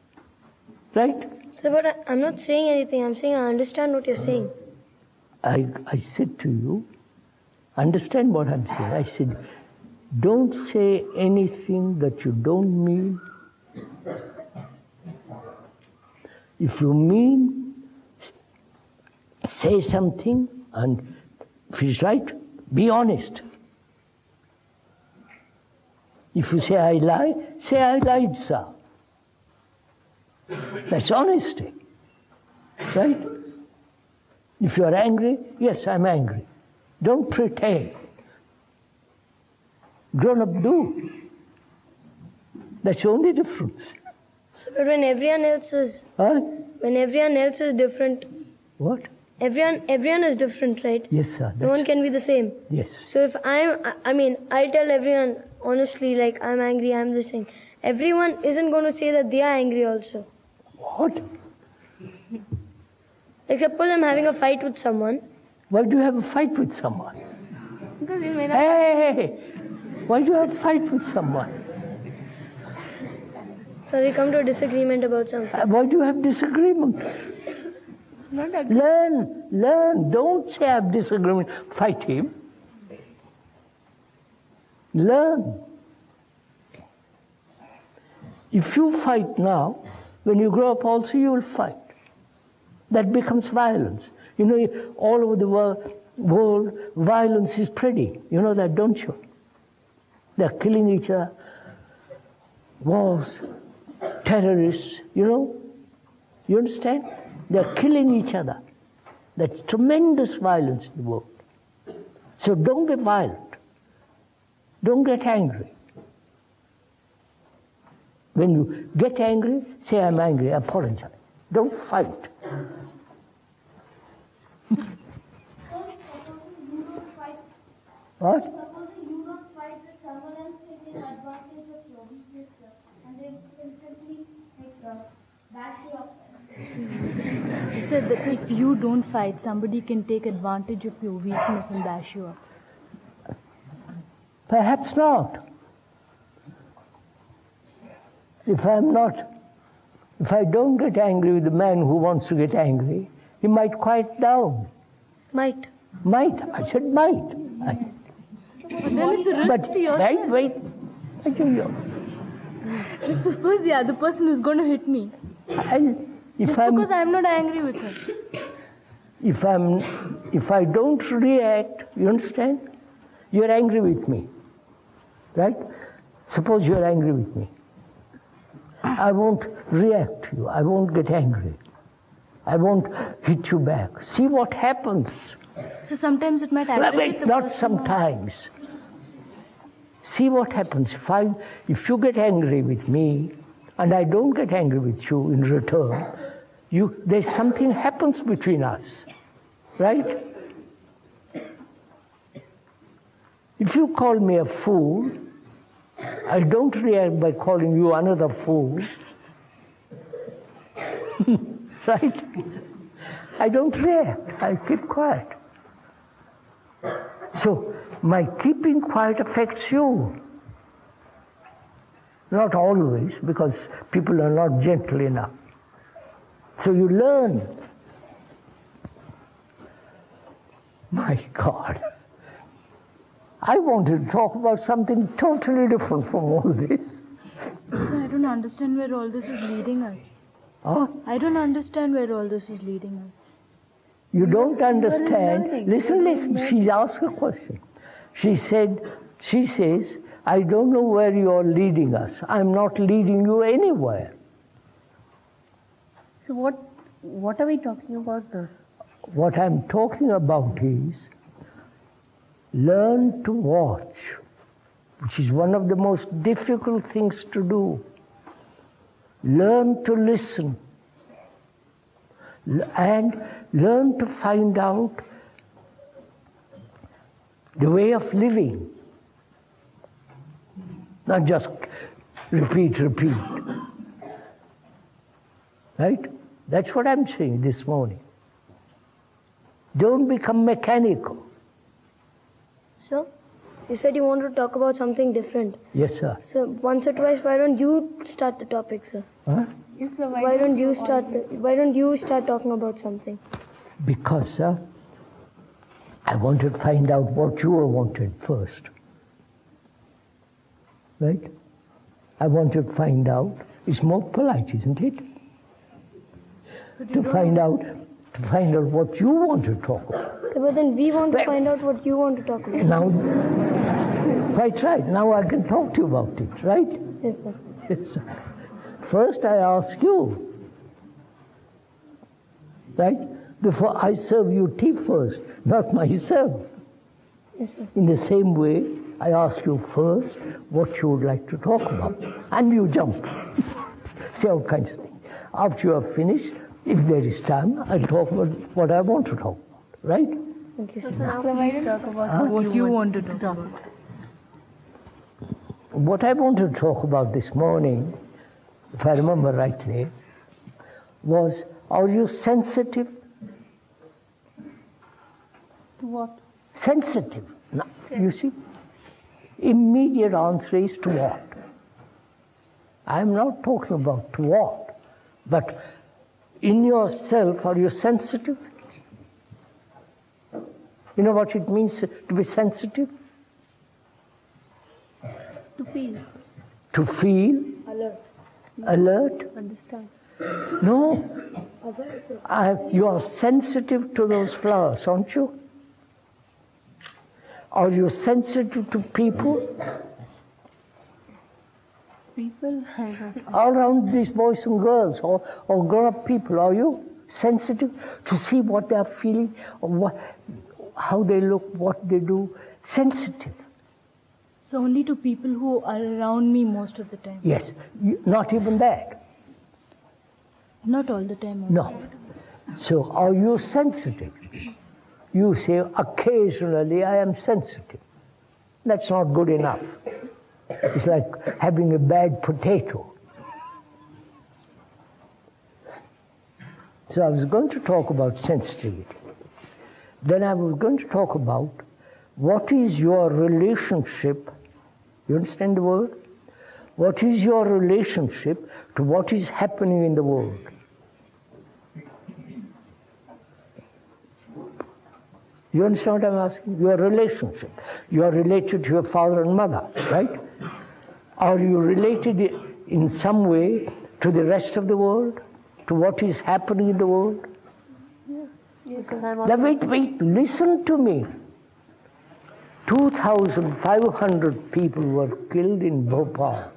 Right? So, but I'm not saying anything. I'm saying I understand what you're saying. I said to you, understand what I'm saying. I said, don't say anything that you don't mean. If you mean, say something, and if it's right, be honest. If you say I lie, say I lied, sir. That's honesty. Right? If you are angry, yes, I'm angry. Don't pretend. Grown up do. That's the only difference. So, but when everyone else is, Huh? when everyone else is different, What? everyone is different, right? Yes, sir. No one can be the same. Yes. So if I tell everyone honestly, like I'm angry, I'm this thing. Everyone isn't going to say that they are angry also. What? Like suppose I'm having a fight with someone. Why do you have a fight with someone? because you may not. Hey! Why do you have a fight with someone? So we come to a disagreement about something. Why do you have disagreement? Learn. Don't say I have disagreement. Fight him. Learn. If you fight now, when you grow up also you will fight. That becomes violence. You know, all over the world, violence is spreading. You know that, don't you? They're killing each other. Wars, terrorists, you know. You understand? They're killing each other. That's tremendous violence in the world. So don't be violent. Don't get angry. When you get angry, say, I'm angry, apologize. Don't fight. What? Supposing you don't fight with someone else taking advantage of your weakness, and they instantly bash you up. He said that if you don't fight, somebody can take advantage of your weakness and bash you up. Perhaps not. If I don't get angry with the man who wants to get angry, he might quiet down. Might. Might. I said might. But then it's a risk to yourself. Wait. Suppose the other person is going to hit me. Because I'm not angry with him. If I don't react, you understand? You're angry with me, right? Suppose you're angry with me. I won't react to you. I won't get angry. I won't hit you back. See what happens. So sometimes it might aggravate Wait, the not person. sometimes. See what happens. If you get angry with me, and I don't get angry with you in return, there's something happens between us, right? If you call me a fool, I don't react by calling you another fool, right? I don't react. I keep quiet. So my keeping quiet affects you. Not always, because people are not gentle enough. So you learn. My God. I wanted to talk about something totally different from all this. So I don't understand where all this is leading us. Huh? I don't understand where all this is leading us. You don't understand. Listen, she's asked a question. She says, I don't know where you're leading us. I'm not leading you anywhere. So what are we talking about now? What I'm talking about is learn to watch, which is one of the most difficult things to do. Learn to listen. And learn to find out the way of living. Not just repeat. Right? That's what I'm saying this morning. Don't become mechanical. So, you said you wanted to talk about something different. Yes, sir. So, once or twice, why don't you start the topic, sir? Huh? Yes, sir, Why don't you start talking about something? Because, sir, I wanted to find out what you wanted first. Right? I wanted to find out. It's more polite, isn't it? To find out what you want to talk about. So, but then we want to find out what you want to talk about. Now, quite right. Now I can talk to you about it, right? Yes, sir. Yes, sir. First I ask you, right? Before I serve you tea first, not myself. Yes, sir. In the same way, I ask you first what you would like to talk about. And you jump. Say all kinds of things. After you have finished, if there is time, I'll talk about what I want to talk about, right? Okay, sir. why don't talk about What you want to talk about. What I wanted to talk about this morning, if I remember rightly, was, are you sensitive? To what? Sensitive. Now, you see, immediate answer is to what? I'm not talking about to what, but in yourself, are you sensitive? You know what it means to be sensitive? To feel. To feel? Alert? Understand. No. You are sensitive to those flowers, aren't you? Are you sensitive to people? People? people. All around these boys and girls, or grown-up people, are you sensitive to see what they are feeling, or how they look, what they do? Sensitive. So only to people who are around me most of the time. Yes, not even that. Not all the time. No. So are you sensitive? You say, occasionally I am sensitive. That's not good enough. It's like having a bad potato. So I was going to talk about sensitivity. Then I was going to talk about what is your relationship, you understand the word? What is your relationship to what is happening in the world? You understand what I'm asking? Your relationship. You are related to your father and mother, right? Are you related in some way to the rest of the world? To what is happening in the world? Yeah, because I'm Now wait, listen to me. 2,500 people were killed in Bhopal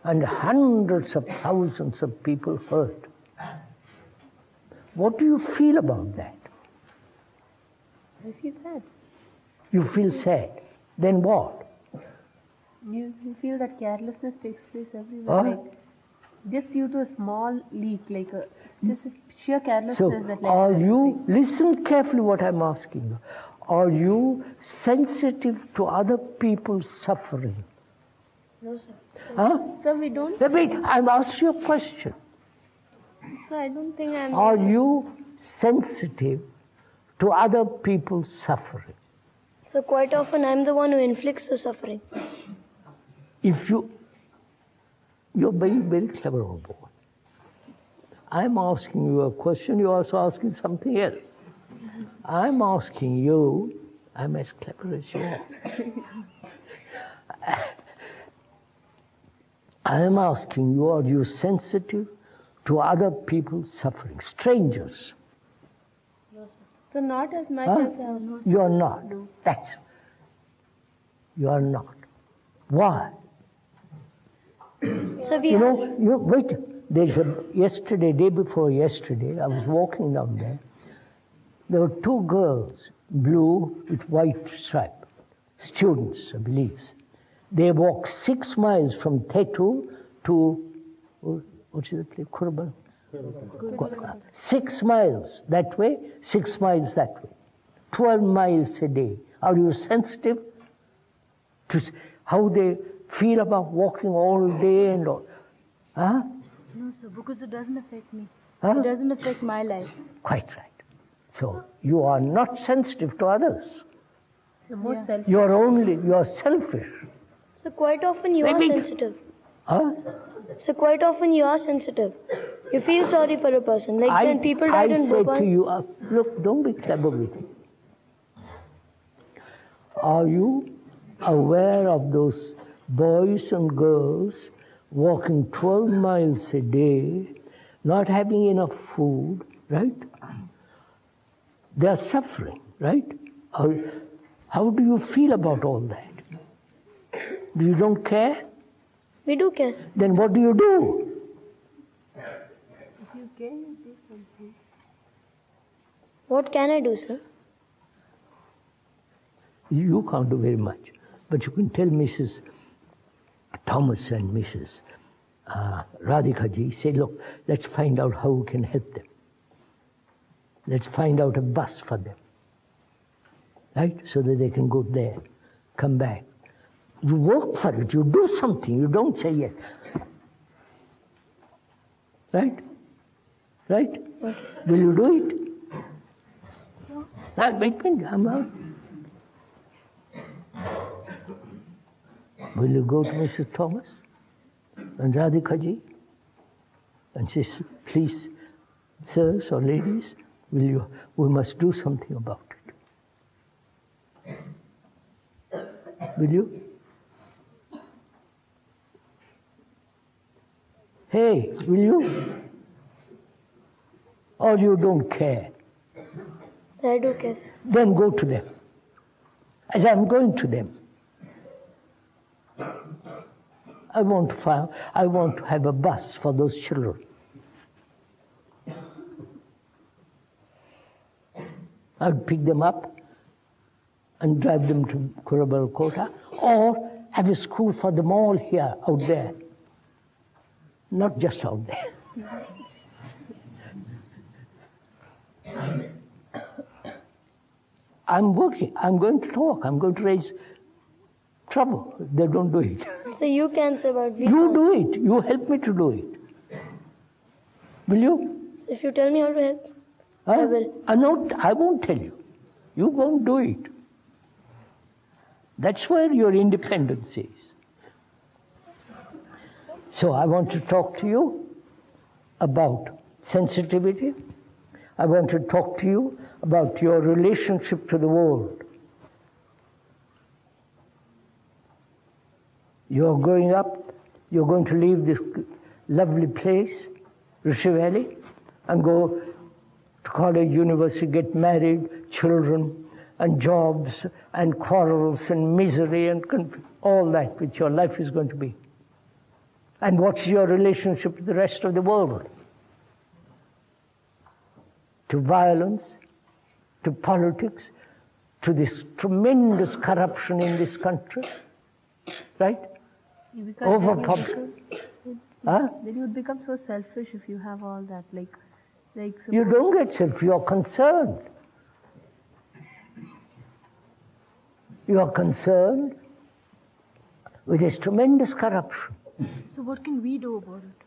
and hundreds of thousands of people hurt. What do you feel about that? I feel sad. You feel sad. Then what? You feel that carelessness takes place everywhere. Huh? Like, just due to a small leak, it's just a sheer So carelessness that are you, listen carefully what I'm asking you. Are you sensitive to other people's suffering? No, sir. Huh? Sir, we don't. Wait, I've asked you a question. Sir, I don't think I'm. Are you sensitive to other people's suffering? So quite often I'm the one who inflicts the suffering. If you're being very clever, old boy. I'm asking you a question, you're also asking something else. I'm asking you, I'm as clever as you are. I'm asking you, are you sensitive to other people's suffering? Strangers. So not as much Huh? as I was. You're not. That's. You are not. Why? So we Wait. There's day before yesterday, I was walking down there. There were two girls, blue with white stripe, students, I believe. They walked 6 miles from Tetu to, what's the place? Kurban? 6 miles that way, 6 miles that way. 12 miles a day. Are you sensitive to how they feel about walking all day and all? Huh? No, sir, because it doesn't affect me. Huh? It doesn't affect my life. Quite right. So you are not sensitive to others. The most selfish. You are selfish. So quite often you are Maybe. sensitive. Huh? So quite often you are sensitive. You feel sorry for a person. Like when people died I in say Bhopal. to you, look, don't be clever with me. Are you aware of those boys and girls walking 12 miles a day, not having enough food, right? They are suffering, right? How do you feel about all that? You don't care? We do care. Then what do you do? If you can do something. What can I do, sir? You can't do very much, but you can tell Mrs. Thomas and Mrs. Radhika ji, say, look, let's find out how we can help them. Let's find out a bus for them, right? So that they can go there, come back. You work for it, you do something, you don't say yes. Right? Right? Will you do it? Wait, I'm out. Will you go to Mrs. Thomas and Radhika ji and say, please, sirs or ladies, we must do something about it. Will you? Hey, will you? Or you don't care? I do care, sir. Then go to them. As I'm going to them. I want to have a bus for those children. I'd pick them up and drive them to Kota, or have a school for them all here, out there. Not just out there. I'm working, I'm going to talk, I'm going to raise trouble. They don't do it. So you can say, but we You can't. do it. You help me to do it. Will you? If you tell me how to help, I will. I won't tell you. You won't do it. That's where your independence is. So I want to talk to you about sensitivity. I want to talk to you about your relationship to the world. You're growing up, you're going to leave this lovely place, Rishi Valley, and go to college, university, get married, children, and jobs, and quarrels, and misery, and all that which your life is going to be. And what's your relationship to the rest of the world? To violence, to politics, to this tremendous corruption in this country, right? Overpopulation. Huh? Then you would become so selfish if you have all that. You don't get selfish, you're concerned. You are concerned with this tremendous corruption. So what can we do about it?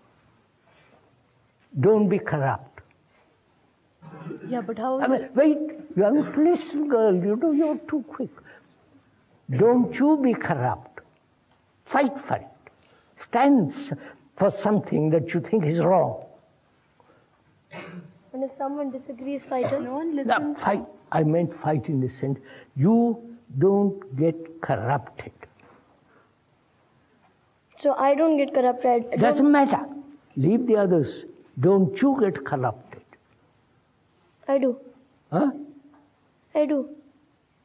Don't be corrupt. Yeah, but how? Wait, you have to listen, girl, you're too quick. Don't you be corrupt. Fight for it. Stand for something that you think is wrong. And if someone disagrees, fight him. No one Now, listens. fight. I meant fight in the sense, you don't get corrupted. So I don't get corrupted. It doesn't matter. Leave the others. Don't you get corrupted. I do. Huh? I do.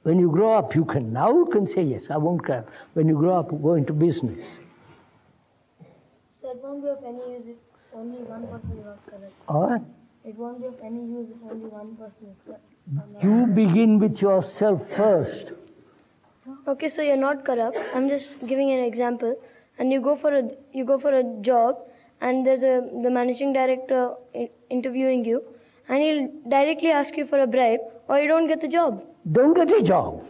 When you grow up, you can say, yes, I won't corrupt. When you grow up, go into business. So it won't be of any use if only one person is not correct. Or It won't be of any use if only one person is correct. you begin with yourself first. Okay, so you're not corrupt. I'm just giving an example. And you go for a job, and there's the managing director interviewing you, and he'll directly ask you for a bribe, or you don't get the job. Don't get a job.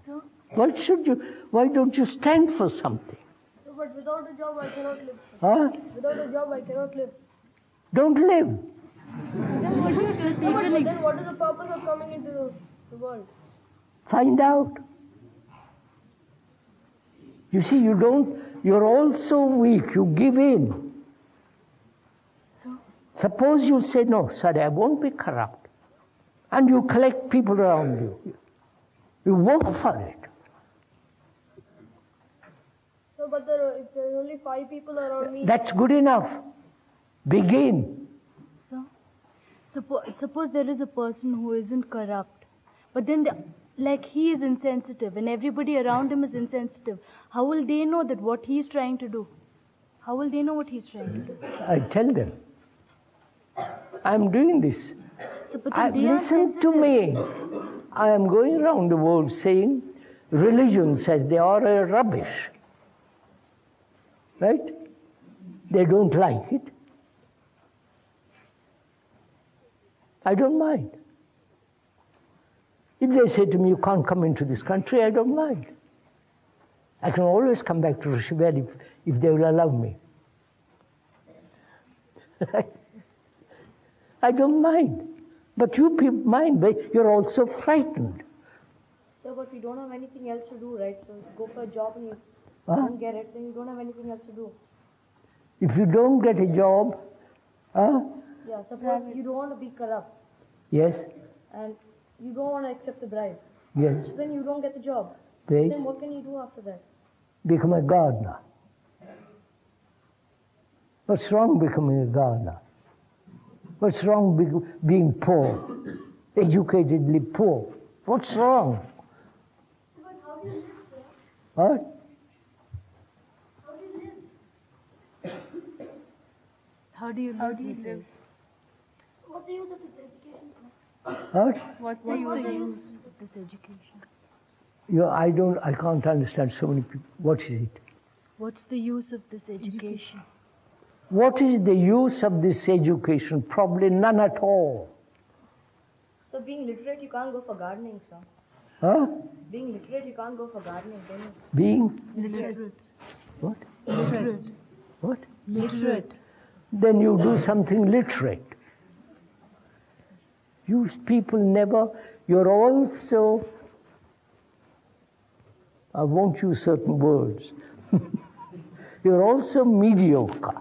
So, Why don't you stand for something? So, but without a job, I cannot live. Huh? Without a job, I cannot live. Don't live. Then what is the purpose of coming into the world? Find out. You see, you're all so weak, you give in. so Suppose you say, no, sorry, I won't be corrupt. And you collect people around you. You work for it. So, but if there's only 5 people around me. That's good enough. Begin. suppose there is a person who isn't corrupt, but then he is insensitive and everybody around him is insensitive. How will they know that what he's trying to do? How will they know what he's trying to do? I tell them, I'm doing this. So, but then they are Listen to sensitive. me. I am going around the world saying religion says they are a rubbish. Right? They don't like it. I don't mind. If they say to me, you can't come into this country, I don't mind. I can always come back to Rishi Valley if they will allow me. I don't mind. But you people mind, but you're also frightened. So, but we don't have anything else to do, right? So, go for a job and you Huh? don't get it, then you don't have anything else to do. If you don't get a job, Yeah, suppose you don't want to be corrupt yes, and you don't want to accept the bribe. yes, Then you don't get the job. yes, Then what can you do after that? become a gardener. What's wrong becoming a gardener? What's wrong being poor, educatedly poor? What's wrong? But how do you live, sir? What? How do you live? How do you live? What's the use of this education, sir? What? What's the use of this education? I can't understand so many people. What is it? What's the use of this education? What is the use of this education? Probably none at all. So being literate, you can't go for gardening, sir. Huh? Being literate, you can't go for gardening, can you? Being Literate. what? Literate. What? Literate. Then you do something literate. You people never, you're also, I won't use certain words, you're also mediocre.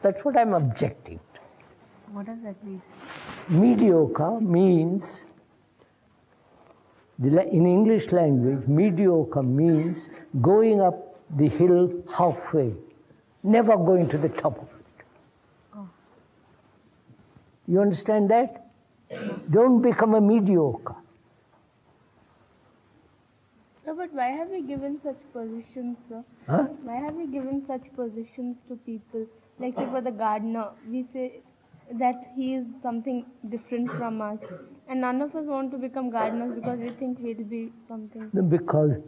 That's what I'm objecting to. What does that mean? Mediocre means, in English language, mediocre means going up the hill halfway, never going to the top of it. Oh. You understand that? Don't become a mediocre. No, but why have we given such positions, sir? Huh? Why have we given such positions to people? Like, say, for the gardener, we say that he is something different from us. And none of us want to become gardeners because we think we'll be something. Because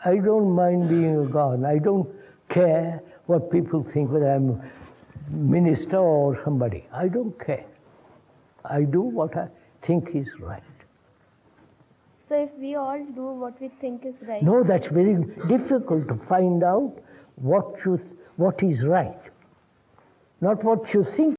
I don't mind being a gardener. I don't care what people think, whether I'm a minister or somebody. I don't care. I do what I think is right. So if we all do what we think is right. No, that's very difficult to find out what is right. Not what you think